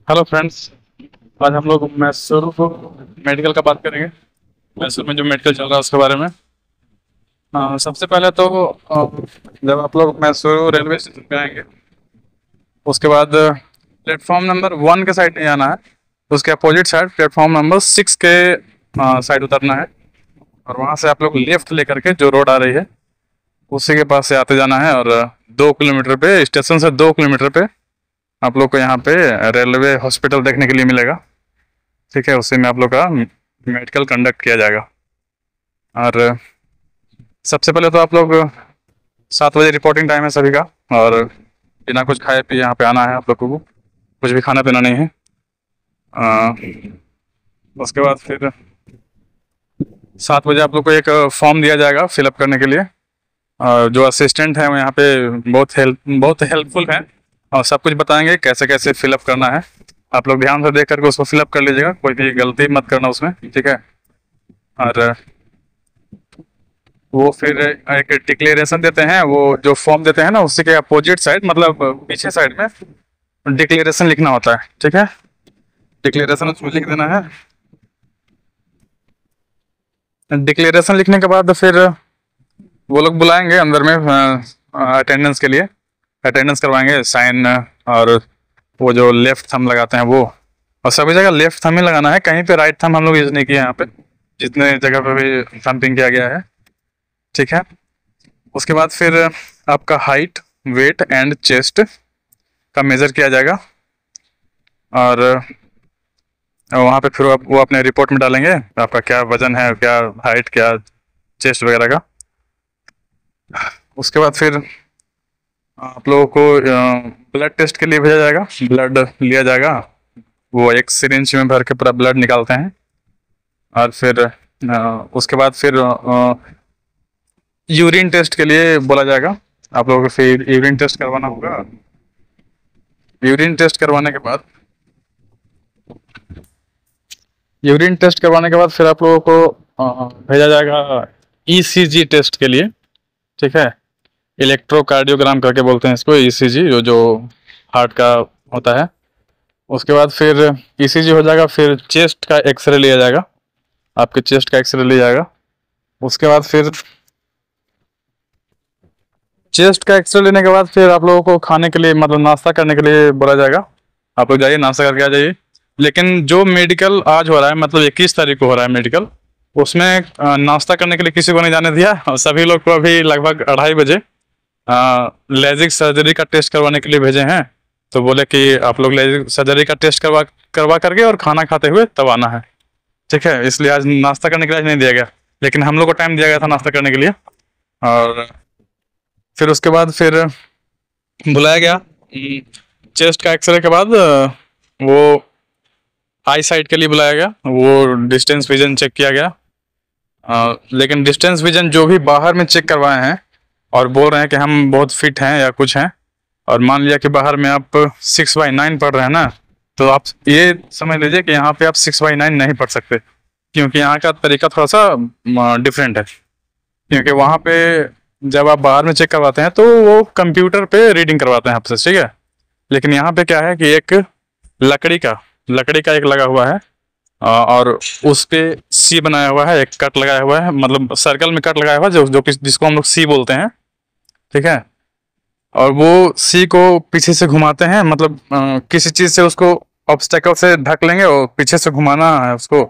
Hello friends. आज हम लोग मैसूर मेडिकल का बात करेंगे। मैसूर में जो मेडिकल चल रहा है उसके बारे में। सबसे पहले तो जब आप लोग मैसूर रेलवे स्टेशन पे आएंगे उसके बाद प्लेटफॉर्म नंबर 1 के साइड नहीं आना है। उसके अपोजिट साइड प्लेटफॉर्म नंबर 6 के साइड उतरना है और वहाँ से आप लोग लेफ्ट लेकर के जो रोड आ रही है उसी के पास से आते जाना है। और 2 किलोमीटर पे स्टेशन से 2 किलोमीटर पे आप लोग को यहाँ पे रेलवे हॉस्पिटल देखने के लिए मिलेगा। ठीक है, उसी में आप लोग का मेडिकल कंडक्ट किया जाएगा। और सबसे पहले तो आप लोग 7 बजे रिपोर्टिंग टाइम है सभी का। और बिना कुछ खाए पिए यहाँ पे आना है आप लोग को। कुछ भी खाना पीना नहीं है। उसके बाद फिर 7 बजे आप लोग को एक फॉर्म दिया जाएगा फिलअप करने के लिए। जो असिस्टेंट है वो यहाँ पे बहुत हेल्पफुल है और सब कुछ बताएंगे कैसे कैसे फिलअप करना है। आप लोग ध्यान से देख करके उसको फिलअप कर लीजिएगा, कोई भी गलती मत करना उसमें, ठीक है। और वो फिर एक डिक्लेरेशन देते हैं, वो जो फॉर्म देते हैं ना उसी के अपोजिट साइड मतलब पीछे साइड में डिक्लेरेशन लिखना होता है, ठीक है। डिक्लेरेशन उसमें लिख देना है। डिक्लेरेशन लिखने के बाद फिर वो लोग बुलाएंगे अंदर में अटेंडेंस के लिए। अटेंडेंस करवाएंगे, साइन, और वो जो लेफ्ट थंब लगाते हैं वो। और सभी जगह लेफ्ट थंब ही लगाना है, कहीं पे राइट थंब हम लोग यूज नहीं किए यहाँ पे, जितने जगह पे भी थंपिंग किया गया है, ठीक है। उसके बाद फिर आपका हाइट, वेट एंड चेस्ट का मेजर किया जाएगा और वहाँ पे फिर वो अपने रिपोर्ट में डालेंगे आपका क्या वजन है, क्या हाइट, क्या चेस्ट वगैरह का। उसके बाद फिर आप लोगों को ब्लड टेस्ट के लिए भेजा जाएगा, ब्लड लिया जाएगा। वो एक सिरिंज में भर के पूरा ब्लड निकालते हैं। और फिर उसके बाद फिर यूरिन टेस्ट के लिए बोला जाएगा। आप लोगों को फिर यूरिन टेस्ट करवाना होगा। यूरिन टेस्ट करवाने के बाद फिर आप लोगों को भेजा जाएगा ईसीजी टेस्ट के लिए, ठीक है। इलेक्ट्रोकार्डियोग्राम करके बोलते हैं इसको, ईसीजी जो हार्ट का होता है। उसके बाद फिर ईसीजी हो जाएगा, फिर चेस्ट का एक्सरे लिया जाएगा, आपके चेस्ट का एक्सरे लिया जाएगा। उसके बाद फिर चेस्ट का एक्सरे लेने के बाद फिर आप लोगों को खाने के लिए मतलब नाश्ता करने के लिए बोला जाएगा। आप लोग जाइए नाश्ता करके आ जाइए। लेकिन जो मेडिकल आज हो रहा है मतलब 21 तारीख को हो रहा है मेडिकल, उसमें नाश्ता करने के लिए किसी को नहीं जाने दिया और सभी लोग को अभी लगभग 2:30 बजे लेजिक सर्जरी का टेस्ट करवाने के लिए भेजे हैं। तो बोले कि आप लोग लेजिक सर्जरी का टेस्ट करवा करके और खाना खाते हुए तब आना है, ठीक है। इसलिए आज नाश्ता करने के लिए नहीं दिया गया, लेकिन हम लोग को टाइम दिया गया था नाश्ता करने के लिए। और फिर उसके बाद फिर बुलाया गया। चेस्ट का एक्सरे के बाद वो आई साइट के लिए बुलाया गया, वो डिस्टेंस विजन चेक किया गया। लेकिन डिस्टेंस विजन जो भी बाहर में चेक करवाए हैं और बोल रहे हैं कि हम बहुत फिट हैं या कुछ हैं, और मान लिया कि बाहर में आप 6/9 पढ़ रहे हैं ना, तो आप ये समझ लीजिए कि यहाँ पे आप 6/9 नहीं पढ़ सकते, क्योंकि यहाँ का तरीका थोड़ा सा डिफरेंट है। क्योंकि वहाँ पे जब आप बाहर में चेक करवाते हैं तो वो कंप्यूटर पे रीडिंग करवाते हैं आपसे, ठीक है। लेकिन यहाँ पे क्या है कि एक लकड़ी का एक लगा हुआ है और उस पे सी बनाया हुआ है, एक कट लगाया हुआ है, मतलब सर्कल में कट लगाया हुआ है जिसको हम लोग सी बोलते हैं, ठीक है। और वो सी को पीछे से घुमाते हैं, मतलब किसी चीज़ से उसको ऑब्स्टेकल से ढक लेंगे और पीछे से घुमाना है उसको,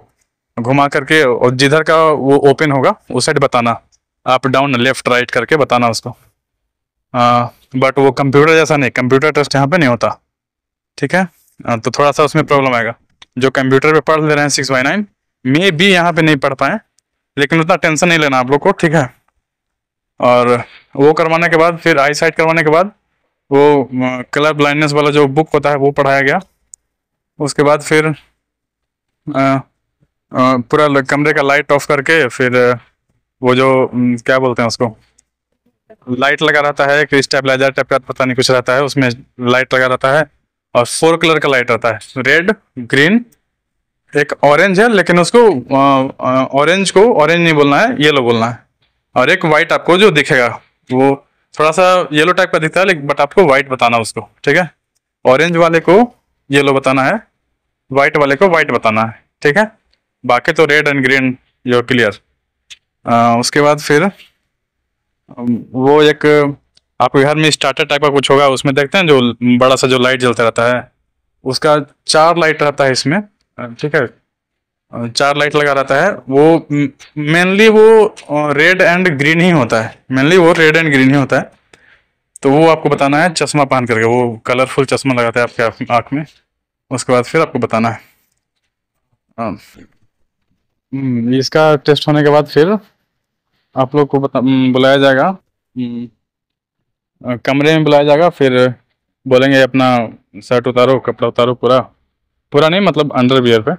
घुमा करके, और जिधर का वो ओपन होगा उस साइड बताना, अप डाउन लेफ्ट राइट करके बताना उसको। बट वो कंप्यूटर जैसा नहीं, कंप्यूटर टेस्ट यहाँ पे नहीं होता, ठीक है। तो थोड़ा सा उसमें प्रॉब्लम आएगा। जो कंप्यूटर पे पढ़ ले रहे हैं 6/9 में भी यहाँ पे नहीं पढ़ पाए, लेकिन उतना टेंशन नहीं लेना आप लोग को, ठीक है। और वो करवाने के बाद फिर आई साइट करवाने के बाद वो कलर ब्लाइंडनेस वाला जो बुक होता है वो पढ़ाया गया। उसके बाद फिर पूरा कमरे का लाइट ऑफ करके फिर वो जो क्या बोलते हैं उसको, लाइट लगा रहता है, एक स्टेबलाइजर टाइप का पता नहीं कुछ रहता है, उसमें लाइट लगा रहता है और 4 कलर का लाइट रहता है, रेड, ग्रीन, एक ऑरेंज है, लेकिन उसको ऑरेंज को ऑरेंज नहीं बोलना है, येलो बोलना है। और एक वाइट आपको जो दिखेगा वो थोड़ा सा येलो टाइप का दिखता है, लेकिन बट आपको वाइट बताना उसको, ठीक है। ऑरेंज वाले को येलो बताना है, वाइट वाले को वाइट बताना है, ठीक है। बाकी तो red and green yo clear. उसके बाद फिर वो एक आपके घर में स्टार्टर टाइप का कुछ होगा, उसमें देखते हैं जो बड़ा सा जो लाइट जलता रहता है, उसका 4 लाइट रहता है इसमें, ठीक है। 4 लाइट लगा रहता है, वो मेनली वो रेड एंड ग्रीन ही होता है, मेनली वो रेड एंड ग्रीन ही होता है। तो वो आपको बताना है चश्मा पहन करके, वो कलरफुल चश्मा लगाता है आपके आँख में। उसके बाद फिर आपको बताना है। इसका टेस्ट होने के बाद फिर आप लोग को बुलाया जाएगा, कमरे में बुलाया जाएगा। फिर बोलेंगे अपना शर्ट उतारो, कपड़ा उतारो, पूरा पूरा नहीं मतलब अंडरवियर पे,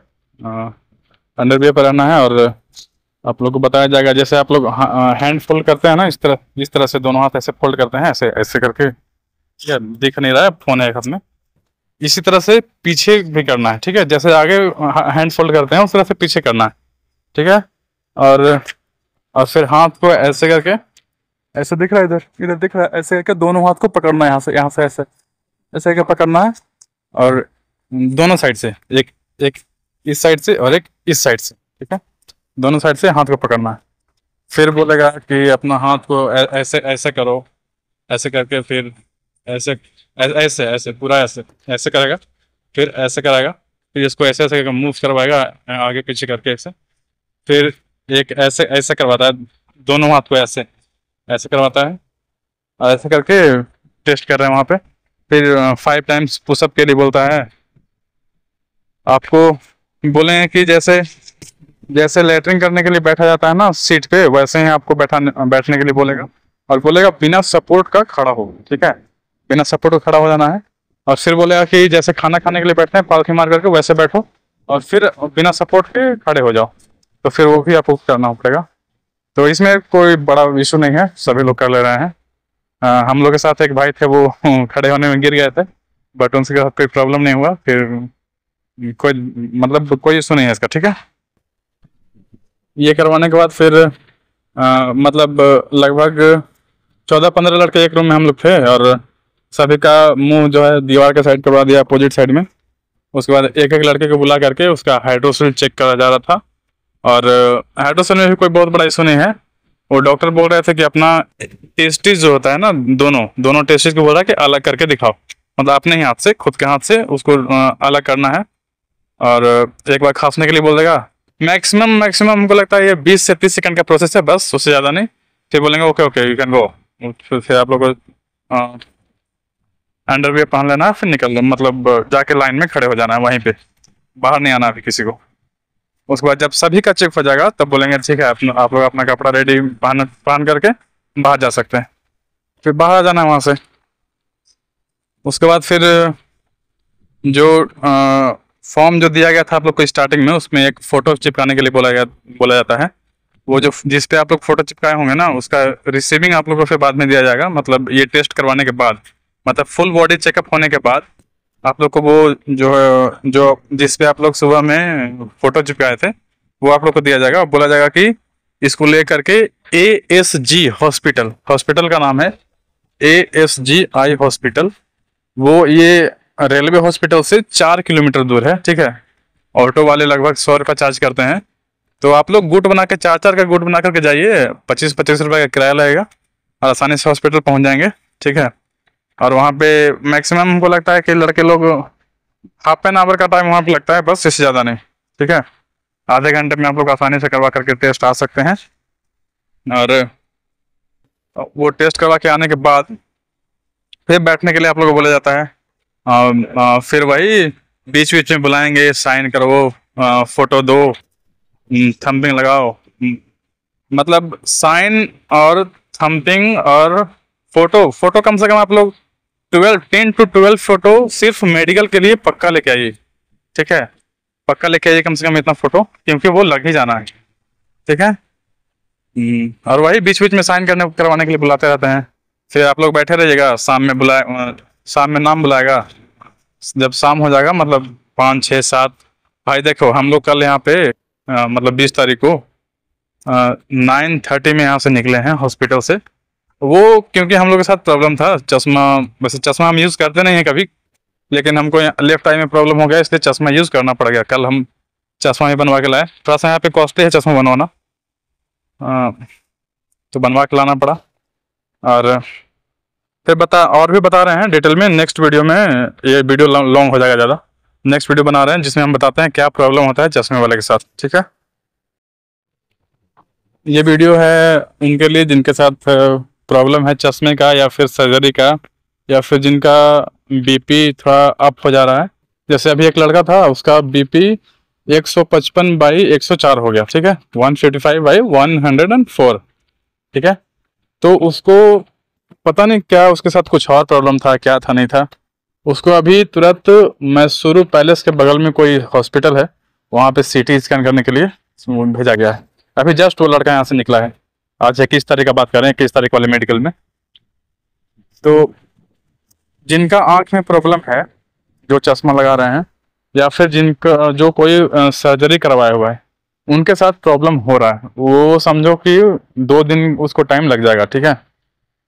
अंडरवियर पर रहना है। और आप लोग को बताया जाएगा जैसे आप लोग हैंड फोल्ड करते हैं ना, इस तरह से दोनों हाथ ऐसे फोल्ड करते हैं, ऐसे ऐसे करके, क्या दिख नहीं रहा है, फोन है एक हाथ में, इसी तरह से पीछे भी करना है, ठीक है। जैसे आगे हैंड फोल्ड करते हैं उस तरह से पीछे करना है, ठीक है। और फिर हाथ को ऐसे करके, ऐसे दिख रहा है, इधर इधर दिख रहा है, ऐसे करके दोनों हाथ को पकड़ना है, यहाँ से ऐसे ऐसे करके पकड़ना है। और दोनों साइड से, एक एक इस साइड से और एक इस साइड से, ठीक है। दोनों साइड से हाथ को पकड़ना है। फिर बोलेगा कि अपना हाथ को ऐसे ऐसे करो, ऐसे करके फिर ऐसे ऐसे ऐसे पूरा ऐसे ऐसे करेगा, फिर ऐसे कराएगा, फिर इसको ऐसे ऐसे मूव करवाएगा आगे पीछे करके ऐसे। फिर एक ऐसे ऐसे करवाता है, दोनों हाथ को ऐसे ऐसे करवाता है, और ऐसे करके टेस्ट कर रहे हैं वहाँ पे। फिर 5 टाइम्स पुशअप के लिए बोलता है। आपको बोलेंगे कि जैसे जैसे लेटरिंग करने के लिए बैठा जाता है ना सीट पे, वैसे ही आपको बैठने के लिए बोलेगा। और बोलेगा बिना सपोर्ट का खड़ा हो, ठीक है, बिना सपोर्ट का खड़ा हो जाना है। और फिर बोलेगा कि जैसे खाना खाने के लिए बैठते हैं पालथी मार करके, वैसे बैठो और फिर बिना सपोर्ट के खड़े हो जाओ। तो फिर वो भी आपको करना पड़ेगा। तो इसमें कोई बड़ा इशू नहीं है, सभी लोग कर ले रहे हैं। हम लोग के साथ एक भाई थे, वो खड़े होने में गिर गए थे, बट उनसे कोई प्रॉब्लम नहीं हुआ। फिर कोई मतलब कोई इशू नहीं है इसका, ठीक है। ये करवाने के बाद फिर मतलब लगभग 14-15 लड़के एक रूम में हम लोग थे, और सभी का मुंह जो है दीवार के साइड करवा दिया, अपोजिट साइड में। उसके बाद एक एक लड़के को बुला करके उसका हाइड्रोसिल चेक करा जा रहा था। और हाइड्रोसिल में भी कोई बहुत बड़ा इशू नहीं है। वो डॉक्टर बोल रहे थे कि अपना टेस्टिस जो होता है ना, दोनों टेस्टिस को बोल रहा है कि अलग करके दिखाओ, मतलब अपने ही हाथ से, खुद के हाथ से उसको अलग करना है। और एक बार खांसने के लिए बोल देगा। मैक्सिमम हमको लगता है ये 20 से 30 सेकंड का प्रोसेस है, बस, उससे ज़्यादा नहीं। फिर बोलेंगे okay okay you can go. फिर आप लोग को अंडरवियर पहन लेना है, फिर निकल मतलब जाके लाइन में खड़े हो जाना है वहीं पे, बाहर नहीं आना अभी किसी को। उसके बाद जब सभी का चेक हो जाएगा तब बोलेंगे ठीक है आप लोग अपना कपड़ा रेडी पहन करके बाहर जा सकते हैं। फिर बाहर आ जाना है वहाँ से। उसके बाद फिर जो फॉर्म जो दिया गया था आप लोग को स्टार्टिंग में, उसमें एक फ़ोटो चिपकाने के लिए बोला जाता है। वो जो जिस पे आप लोग फ़ोटो चिपकाए होंगे ना, उसका रिसीविंग आप लोग को फिर बाद में दिया जाएगा, मतलब ये टेस्ट करवाने के बाद, मतलब फुल बॉडी चेकअप होने के बाद आप लोग को वो जो जिस पे आप लोग सुबह में फ़ोटो चिपकाए थे वो आप लोग को दिया जाएगा। बोला जाएगा कि इसको ले करके ASG हॉस्पिटल का नाम है ASGI हॉस्पिटल। वो ये रेलवे हॉस्पिटल से 4 किलोमीटर दूर है, ठीक है। ऑटो वाले लगभग 100 रुपये चार्ज करते हैं। तो आप लोग गुट बना के 4-4 का गुट बना करके जाइए, 25-25 रुपये का किराया लगेगा और आसानी से हॉस्पिटल पहुंच जाएंगे, ठीक है। और वहाँ पे मैक्सिमम हमको लगता है कि लड़के लोग हाफ एन आवर का टाइम वहाँ पे लगता है, बस, इससे ज़्यादा नहीं, ठीक है। आधे घंटे में आप लोग आसानी से करवा करके टेस्ट आ सकते हैं। और वो टेस्ट करवा के आने के बाद फिर बैठने के लिए आप लोग को बोला जाता है। फिर वही बीच में बुलाएंगे, साइन करो, फोटो दो, थंबिंग लगाओ, मतलब साइन और थंबिंग और फोटो कम से कम आप लोग 10 to 12 फोटो सिर्फ मेडिकल के लिए पक्का लेके आइए, ठीक है। पक्का लेके आइए कम से कम इतना फोटो, क्योंकि वो लग ही जाना है, ठीक है। और वही बीच में साइन करवाने के लिए बुलाते रहते हैं। फिर आप लोग बैठे रहिएगा, शाम में नाम बुलाएगा। जब शाम हो जाएगा मतलब 5, 6, 7, भाई देखो हम लोग कल यहाँ पे मतलब 20 तारीख को 9:30 में यहाँ से निकले हैं हॉस्पिटल से। वो क्योंकि हम लोग के साथ प्रॉब्लम था, वैसे चश्मा हम यूज़ करते नहीं हैं कभी, लेकिन हमको लेफ्ट आई में प्रॉब्लम हो गया, इसलिए चश्मा यूज़ करना पड़ गया। कल हम चश्मा भी बनवा के लाए। थोड़ा सा यहाँ पे कॉस्टली है चश्मा बनवाना, तो बनवा के लाना पड़ा। और फिर और भी बता रहे हैं डिटेल में नेक्स्ट वीडियो में। ये वीडियो लॉन्ग हो जाएगा ज़्यादा। नेक्स्ट वीडियो बना रहे हैं जिसमें हम बताते हैं क्या प्रॉब्लम होता है चश्मे वाले के साथ, ठीक है। ये वीडियो है उनके लिए जिनके साथ प्रॉब्लम है चश्मे का, या फिर सर्जरी का, या फिर जिनका बीपी थोड़ा अप हो जा रहा है। जैसे अभी एक लड़का था, उसका बीपी 155/104 हो गया, ठीक है, 155/104, ठीक है। तो उसको पता नहीं क्या उसके साथ कुछ और प्रॉब्लम था, क्या था नहीं था। उसको अभी तुरंत मैसूरू पैलेस के बगल में कोई हॉस्पिटल है, वहाँ पे CT स्कैन करने के लिए भेजा गया है। अभी जस्ट वो लड़का यहाँ से निकला है। आज 21 तारीख का बात कर रहे हैं, 21 तारीख वाले मेडिकल में। तो जिनका आँख में प्रॉब्लम है, जो चश्मा लगा रहे हैं, या फिर जिनका जो कोई सर्जरी करवाया हुआ है, उनके साथ प्रॉब्लम हो रहा है, वो समझो कि 2 दिन उसको टाइम लग जाएगा, ठीक है।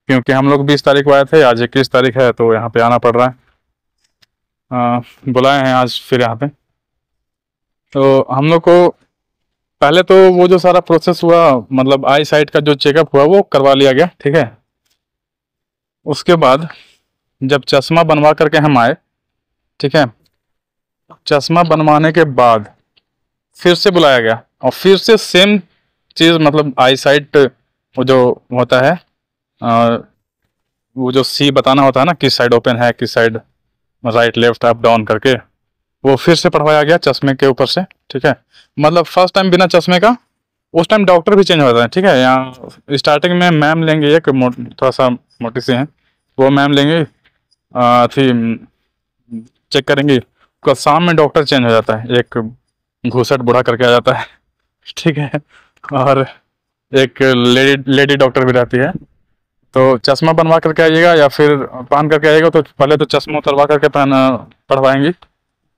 क्योंकि हम लोग 20 तारीख को आए थे, आज 21 तारीख है, तो यहाँ पे आना पड़ रहा है। बुलाए हैं आज फिर यहाँ पे। तो हम लोग को पहले तो वो जो सारा प्रोसेस हुआ, मतलब आई साइट का जो चेकअप हुआ वो करवा लिया गया, ठीक है। उसके बाद जब चश्मा बनवा करके हम आए, ठीक है, चश्मा बनवाने के बाद फिर से बुलाया गया, और फिर से सेम चीज़, मतलब आई साइट वो जो होता है, वो जो C बताना होता है ना, किस साइड ओपन है, किस side right left up down करके, वो फिर से पढ़वाया गया चश्मे के ऊपर से, ठीक है। मतलब फर्स्ट टाइम बिना चश्मे का, उस टाइम डॉक्टर भी चेंज हो जाता है, ठीक है। यहाँ स्टार्टिंग में मैम लेंगे, एक थोड़ा सा मोटी सी हैं, वो मैम लेंगे, थी चेक करेंगे। उसका शाम में डॉक्टर चेंज हो जाता है, एक घूसट बूढ़ा करके आ जाता है, ठीक है। और एक लेडी डॉक्टर भी रहती है। तो चश्मा बनवा करके आइएगा या फिर पहन करके आइएगा, तो पहले तो चश्मा उतरवा करके पढ़वाएंगी,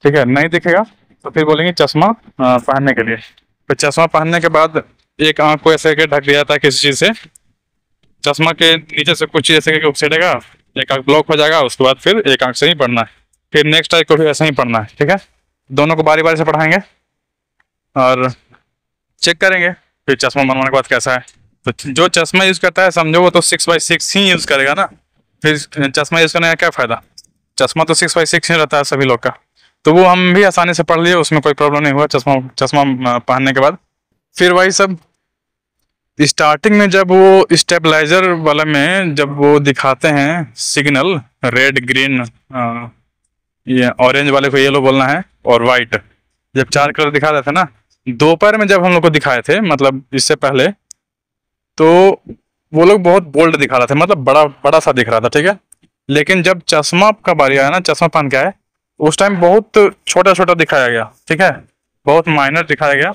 ठीक है। नहीं दिखेगा तो फिर बोलेंगे चश्मा पहनने के लिए। फिर चश्मा पहनने के बाद एक आंख को ऐसे के ढक दिया जाता है किसी चीज़ से, चश्मा के नीचे से कुछ चीज़ ऐसे करके उपसेटेगा, एक आंख ब्लॉक हो जाएगा, उसके बाद फिर एक आंख से ही पढ़ना है, फिर नेक्स्ट आंख को भी ऐसा ही पढ़ना है, ठीक है। दोनों को बारी बारी से पढ़ाएंगे और चेक करेंगे फिर चश्मा बनवाने के बाद कैसा है। तो जो चश्मा यूज़ करता है समझो वो तो 6/6 ही यूज़ करेगा ना, फिर चश्मा यूज़ करने का क्या फ़ायदा। चश्मा तो 6/6 ही रहता है सभी लोग का। तो वो हम भी आसानी से पढ़ लिए, उसमें कोई प्रॉब्लम नहीं हुआ चश्मा पहनने के बाद। फिर वही सब स्टार्टिंग में जब वो स्टेबलाइजर वाला में जब वो दिखाते हैं सिग्नल, रेड ग्रीन, ये ऑरेंज वाले को येलो बोलना है, और वाइट, जब 4 कलर दिखा रहे थे ना, दोपहर में जब हम लोग को दिखाए थे, मतलब इससे पहले, तो वो लोग बहुत बोल्ड दिखा रहा था, मतलब बड़ा बड़ा सा दिख रहा था, ठीक है। लेकिन जब चश्मा का बारी आया ना, चश्मा पहन के आए, उस टाइम बहुत छोटा छोटा दिखाया गया, ठीक है, बहुत माइनर दिखाया गया।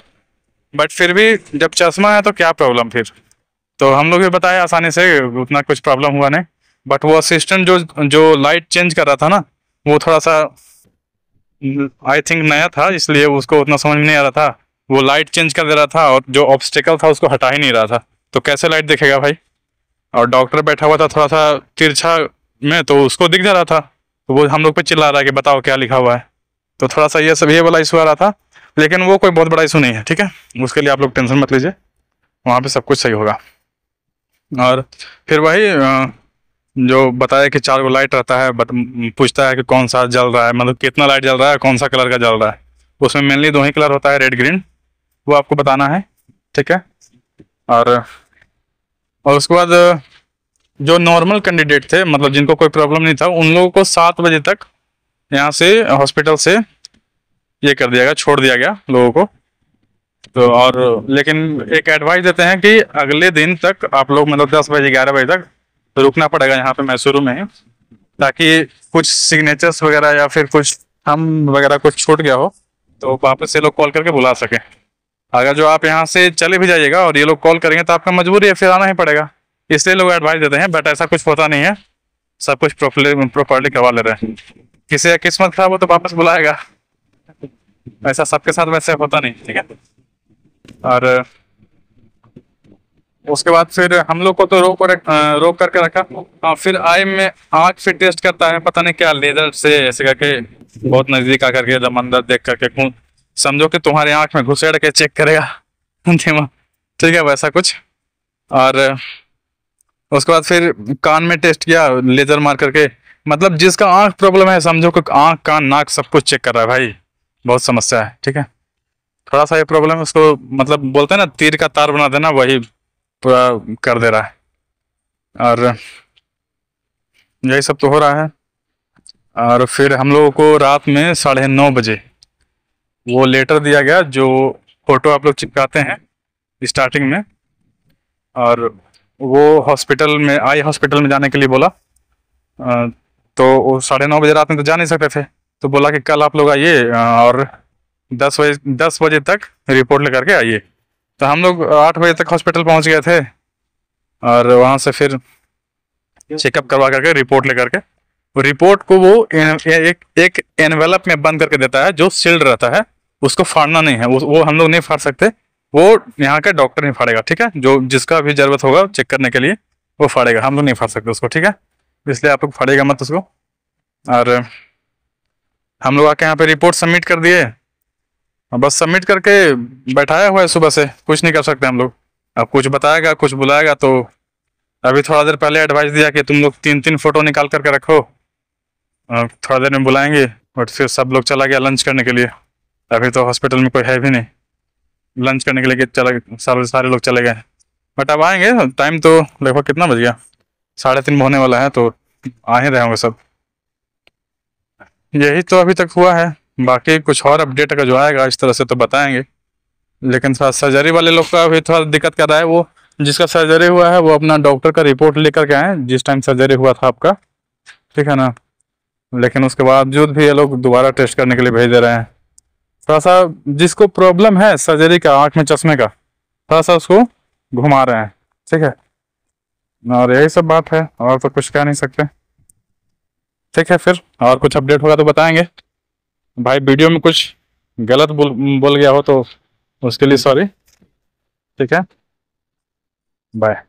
बट फिर भी जब चश्मा है तो क्या प्रॉब्लम फिर, तो हम लोग भी बताए आसानी से, उतना कुछ प्रॉब्लम हुआ नहीं। बट वो असिस्टेंट जो लाइट चेंज कर रहा था ना, वो थोड़ा सा आई थिंक नया था, इसलिए उसको उतना समझ में नहीं आ रहा था। वो लाइट चेंज कर दे रहा था और जो ऑब्स्टेकल था उसको हटा ही नहीं रहा था, तो कैसे लाइट दिखेगा भाई। और डॉक्टर बैठा हुआ था थोड़ा सा तिरछा में, तो उसको दिख जा रहा था, तो वो हम लोग पे चिल्ला रहा है कि बताओ क्या लिखा हुआ है। तो थोड़ा सा ये वाला इशू आ रहा था, लेकिन वो कोई बहुत बड़ा इशू नहीं है, ठीक है। उसके लिए आप लोग टेंशन मत लीजिए, वहाँ पे सब कुछ सही होगा। और फिर वही जो बताया कि 4 लाइट रहता है, पूछता है कि कौन सा जल रहा है, मतलब कितना लाइट जल रहा है, कौन सा कलर का जल रहा है। उसमें मेनली 2 ही कलर होता है, रेड ग्रीन, वो आपको बताना है, ठीक है। और उसके बाद जो नॉर्मल कैंडिडेट थे, मतलब जिनको कोई प्रॉब्लम नहीं था, उन लोगों को 7 बजे तक यहाँ से हॉस्पिटल से ये कर दिया गया, छोड़ दिया गया लोगों को। तो और लेकिन एक एडवाइस देते हैं कि अगले दिन तक आप लोग, मतलब 10 बजे 11 बजे तक रुकना पड़ेगा यहाँ पे मैसूरू में ही, ताकि कुछ सिग्नेचर्स वगैरह या फिर कुछ हम वगैरह कुछ छूट गया हो तो वापस से लोग कॉल करके बुला सकें। अगर जो आप यहाँ से चले भी जाइएगा और ये लोग कॉल करेंगे तो आपका मजबूरी है, फिर आना ही पड़ेगा, इसलिए लोग एडवाइस देते हैं। बट ऐसा कुछ होता नहीं है, सब कुछ प्रॉपरली करवा ले रहे हैं। किसी का किस्मत खराब हो तो वापस बुलाएगा, ऐसा सबके साथ वैसे होता नहीं, ठीक है। और उसके बाद फिर हम लोग को तो रोक करके रखा। हाँ, फिर आई में आँख फिर टेस्ट करता है, पता नहीं क्या लेजर से ऐसे करके बहुत नजदीक आकर के एकदम अंदर देख करके खून, समझो कि तुम्हारे आँख में घुसेड़ के चेक करेगा दिमाग, ठीक है वैसा कुछ। और उसके बाद फिर कान में टेस्ट किया लेजर मार करके, मतलब जिसका आँख प्रॉब्लम है समझो कि आँख कान नाक सब कुछ चेक कर रहा है भाई, बहुत समस्या है, ठीक है। थोड़ा सा ये प्रॉब्लम है उसको, मतलब बोलते हैं ना तीर का तार बना देना, वही पूरा कर दे रहा है। और यही सब तो हो रहा है। और फिर हम लोगों को रात में 9:30 बजे वो लेटर दिया गया जो फोटो आप लोग चिपकाते हैं स्टार्टिंग में, और वो हॉस्पिटल में जाने के लिए बोला। तो वो 9:30 बजे रात में तो जा नहीं सकते थे, तो बोला कि कल आप लोग आइए और 10 बजे तक रिपोर्ट लेकर के आइए। तो हम लोग 8 बजे तक हॉस्पिटल पहुंच गए थे, और वहाँ से फिर चेकअप करवा करके रिपोर्ट लेकर के, वो रिपोर्ट को वो एक एनवेलप में बंद करके देता है जो सील्ड रहता है, उसको फाड़ना नहीं है, वो हम लोग नहीं फाड़ सकते, वो यहाँ का डॉक्टर नहीं फाड़ेगा, ठीक है। जो जिसका भी जरूरत होगा चेक करने के लिए वो फाड़ेगा, हम लोग नहीं फाड़ सकते उसको, ठीक है। इसलिए आप लोग फाड़ेगा मत उसको। और हम लोग आके यहाँ पे रिपोर्ट सबमिट कर दिए, और बस सबमिट करके बैठाया हुआ है सुबह से, कुछ नहीं कर सकते हम लोग। अब कुछ बताएगा कुछ बुलाएगा, तो अभी थोड़ा देर पहले एडवाइस दिया कि तुम लोग 3-3 फोटो निकाल करके रखो, थोड़ा देर में बुलाएंगे। बट फिर सब लोग चला गया लंच करने के लिए, अभी तो हॉस्पिटल में कोई है भी नहीं लंच करने के लिए, सारे लोग चले गए। बट अब आएंगे, टाइम तो लगभग कितना बज गया, 3:30 होने वाला है, तो आ ही रहे होंगे सब। यही तो अभी तक हुआ है, बाकी कुछ और अपडेट अगर जो आएगा इस तरह से तो बताएंगे। लेकिन थोड़ा सर्जरी वाले लोग का भी थोड़ा दिक्कत कर रहा है, वो जिसका सर्जरी हुआ है वो अपना डॉक्टर का रिपोर्ट लेकर के आए जिस टाइम सर्जरी हुआ था आपका, ठीक है ना। लेकिन उसके बावजूद भी ये लोग दोबारा टेस्ट करने के लिए भेज दे रहे हैं। थोड़ा सा जिसको प्रॉब्लम है सर्जरी का, आँख में चश्मे का, थोड़ा सा उसको घुमा रहे हैं, ठीक है। और यही सब बात है, और तो कुछ कह नहीं सकते, ठीक है। फिर और कुछ अपडेट होगा तो बताएंगे। भाई वीडियो में कुछ गलत बोल गया हो तो उसके लिए सॉरी, ठीक है। बाय।